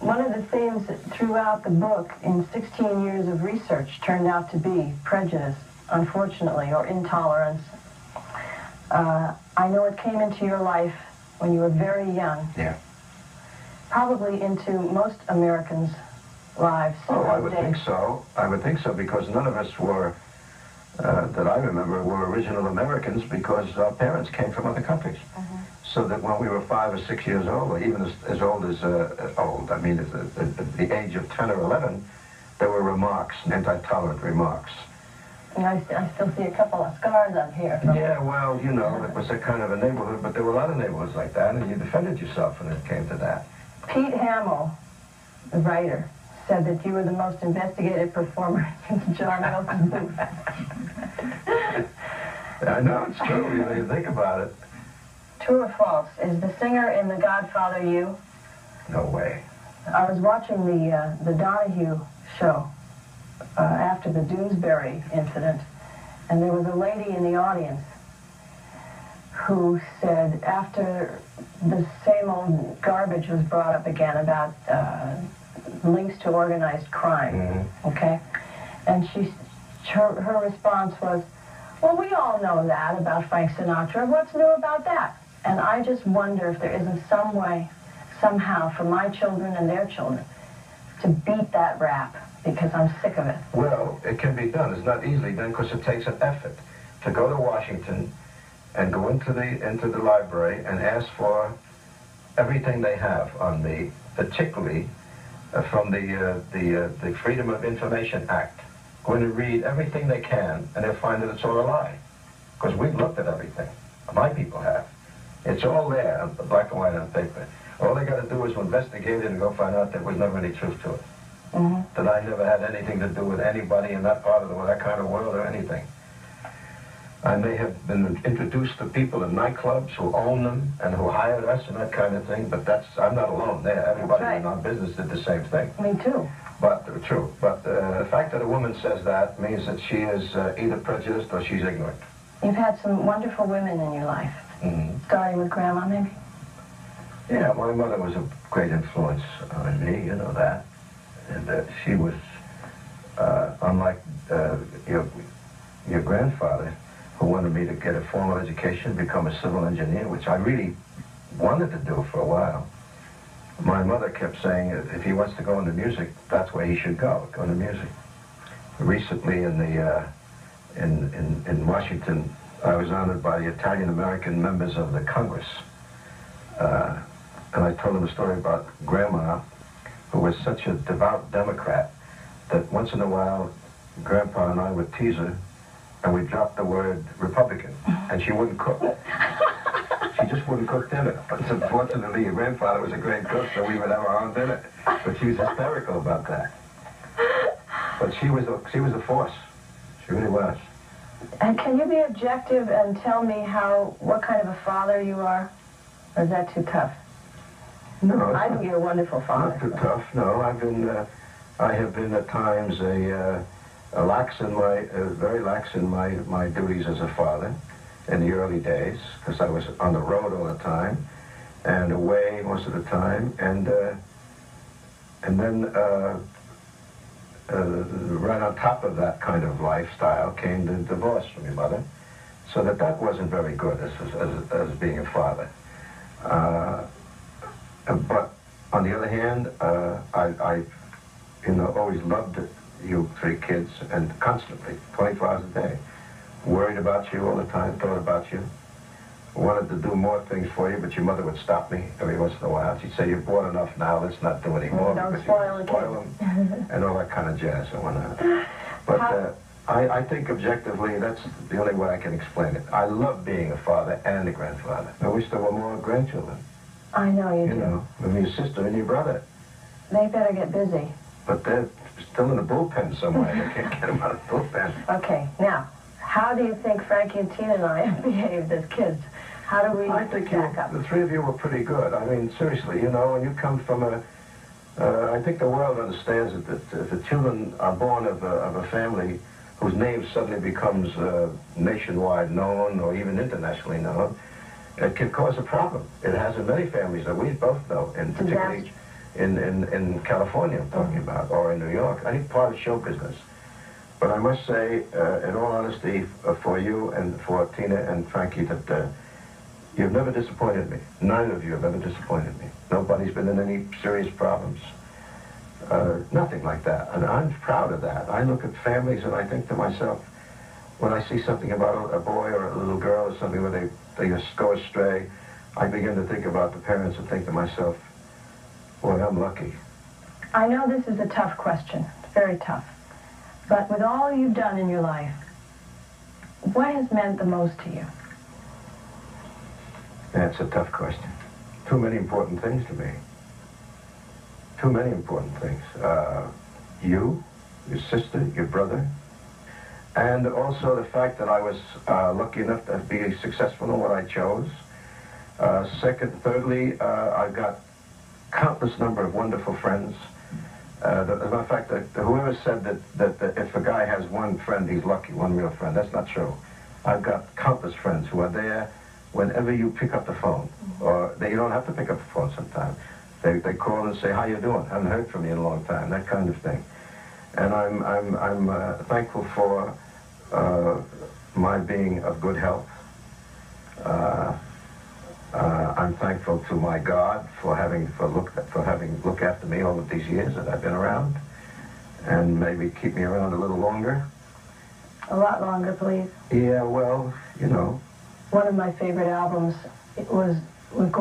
one of the themes throughout the book in 16 years of research turned out to be prejudice, unfortunately, or intolerance. I know it came into your life when you were very young. Yeah. Probably into most Americans' lives. Oh, I would think so. I would think so, because none of us were, that I remember, were original Americans, because our parents came from other countries. So that when we were 5 or 6 years old, or even as old as, I mean, at the age of 10 or 11, there were remarks, anti-tolerant remarks. And I still see a couple of scars up here. Yeah, well, you know, it was a kind of a neighborhood, but there were a lot of neighborhoods like that, and you defended yourself when it came to that. Pete Hamill, the writer, said that you were the most investigated performer since John Wilson Booth. I know, it's true, when you think about it. True or false? Is the singer in The Godfather you? No way. I was watching the Donahue show after the Doonesbury incident, and there was a lady in the audience who said, after the same old garbage was brought up again about links to organized crime, okay? And her response was, well, we all know that about Frank Sinatra. What's new about that? And I just wonder if there isn't some way, somehow, for my children and their children to beat that rap, because I'm sick of it. Well, it can be done. It's not easily done, because it takes an effort to go to Washington and go into the library and ask for everything they have on me, particularly from the Freedom of Information Act. Going to read everything they can, and they'll find that it's all a lie, because we've looked at everything. My people have. It's all there, black and white on paper. All they got to do is investigate it and go find out there was never any truth to it. That I never had anything to do with anybody in that part of that kind of world or anything. I may have been introduced to people in nightclubs who own them and who hired us and that kind of thing, but I'm not alone there. Everybody in our business did the same thing. Me too. But true. But the fact that a woman says that means that she is either prejudiced or she's ignorant. You've had some wonderful women in your life. Starting with Grandma, maybe? Yeah, my mother was a great influence on me, you know that. And she was, unlike your grandfather, who wanted me to get a formal education, become a civil engineer, which I really wanted to do for a while. My mother kept saying, if he wants to go into music, that's where he should go into music. Recently in Washington, I was honored by the Italian-American members of the Congress. And I told them a story about Grandma, who was such a devout Democrat that once in a while, Grandpa and I would tease her, and we'd drop the word Republican, and she wouldn't cook. She just wouldn't cook dinner. But unfortunately, your grandfather was a great cook, so we would have our own dinner. But she was hysterical about that. But she was a force. She really was. And can you be objective and tell me what kind of a father you are? Or is that too tough? No, I think you're a wonderful father. Not too tough. No, I have been at times very lax in my duties as a father in the early days, because I was on the road all the time and away most of the time, and then right on top of that kind of lifestyle came the divorce from your mother, so that wasn't very good as being a father. But on the other hand, I always loved you three kids, and constantly, 24 hours a day, worried about you all the time, thought about you, wanted to do more things for you, but your mother would stop me every once in a while. She'd say, you've bought enough now, let's not do any more, don't because spoil you spoil them, and all that kind of jazz and whatnot. But I think objectively, that's the only way I can explain it. I love being a father and a grandfather. I wish there were more grandchildren. I know you do. You know, with your sister and your brother. They better get busy. But they're still in the bullpen somewhere. They can't get them out of the bullpen. Okay, now, how do you think Frankie and Tina and I have behaved as kids? How do we back up? The three of you were pretty good. I mean, seriously, when you come from I think the world understands that if the children are born of a family whose name suddenly becomes nationwide known or even internationally known, it can cause a problem. It has in many families that we both know, and particularly in California, I'm talking about, or in New York, any part of show business. But I must say, in all honesty, for you and for Tina and Frankie, that you've never disappointed me. None of you have ever disappointed me. Nobody's been in any serious problems. Nothing like that. And I'm proud of that. I look at families and I think to myself, when I see something about a boy or a little girl or something where they just go astray, I begin to think about the parents and think to myself, boy, I'm lucky. I know this is a tough question. It's very tough. But with all you've done in your life, what has meant the most to you? That's a tough question. Too many important things to me. Too many important things. You, your sister, your brother, and also the fact that I was lucky enough to be successful in what I chose. Thirdly, I've got countless number of wonderful friends. As a matter of fact, whoever said that if a guy has one friend, he's lucky, one real friend, that's not true. I've got countless friends who are there whenever you pick up the phone, or you don't have to pick up the phone sometimes. They call and say, how you doing? Haven't heard from you in a long time, that kind of thing. And I'm thankful for my being of good health. I'm thankful to my God for having looked after me all of these years that I've been around, and maybe keep me around a little longer. A lot longer, please. Yeah, well, you know. One of my favorite albums, it was